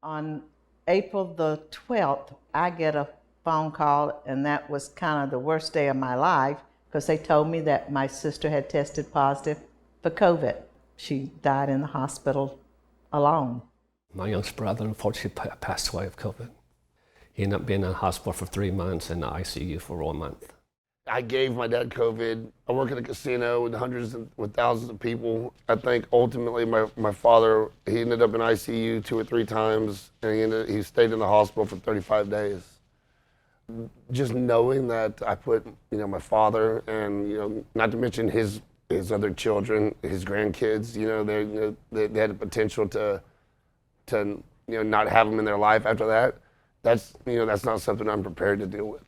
On April the 12th, I get a phone call, and that was kind of the worst day of my life because they told me that my sister had tested positive for COVID. She died in the hospital alone. My youngest brother unfortunately passed away of COVID. He ended up being in the hospital for 3 months and in the ICU for 1 month. I gave my dad COVID. I work at a casino with with thousands of people. I think ultimately my father, he ended up in ICU 2 or 3 times, and he stayed in the hospital for 35 days. Just knowing that I put, my father and, not to mention his other children, his grandkids, they had the potential to not have them in their life after that. That's not something I'm prepared to deal with.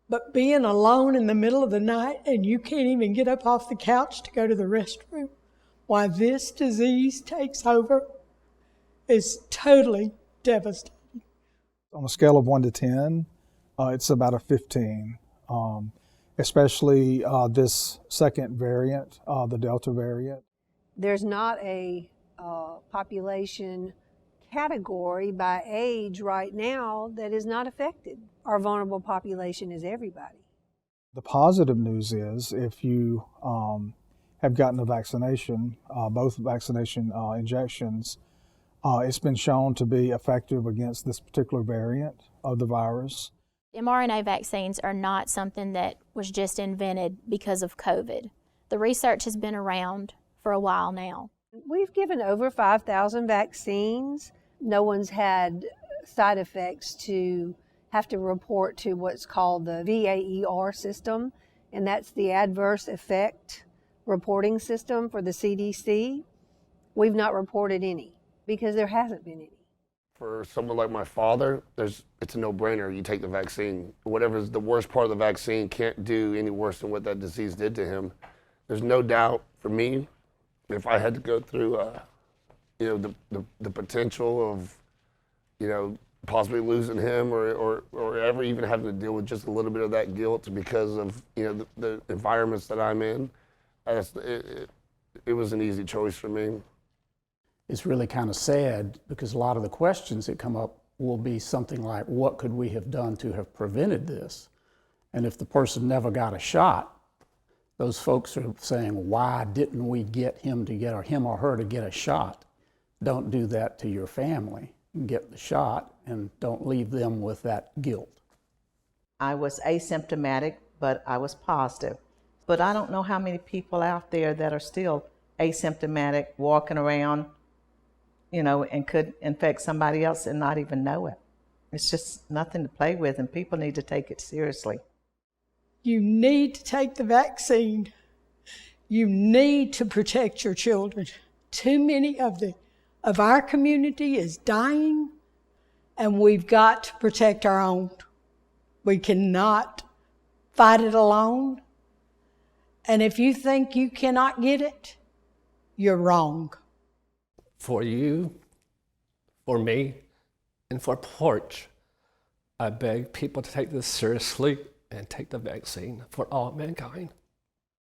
But being alone in the middle of the night and you can't even get up off the couch to go to the restroom while this disease takes over is totally devastating. On a scale of 1 to 10, it's about a 15, especially this second variant, the Delta variant. There's not a population category by age right now that is not affected. Our vulnerable population is everybody. The positive news is if you have gotten a vaccination, both vaccination injections, it's been shown to be effective against this particular variant of the virus. mRNA vaccines are not something that was just invented because of COVID. The research has been around for a while now. We've given over 5,000 vaccines. No one's had side effects to have to report to what's called the VAER system, and that's the adverse effect reporting system for the CDC. We've not reported any because there hasn't been any. For someone like my father, it's a no-brainer. You take the vaccine. Whatever's the worst part of the vaccine can't do any worse than what that disease did to him. There's no doubt for me, if I had to go through the potential of, possibly losing him or ever even having to deal with just a little bit of that guilt because of, the environments that I'm in, it was an easy choice for me. It's really kind of sad because a lot of the questions that come up will be something like, what could we have done to have prevented this? And if the person never got a shot, those folks are saying, why didn't we get him or her to get a shot? Don't do that to your family. Get the shot and don't leave them with that guilt. I was asymptomatic, but I was positive. But I don't know how many people out there that are still asymptomatic, walking around, and could infect somebody else and not even know it. It's just nothing to play with, and people need to take it seriously. You need to take the vaccine. You need to protect your children. Too many of our community is dying, and we've got to protect our own. We cannot fight it alone. And if you think you cannot get it, you're wrong. For you, for me, and for Porch, I beg people to take this seriously and take the vaccine for all mankind.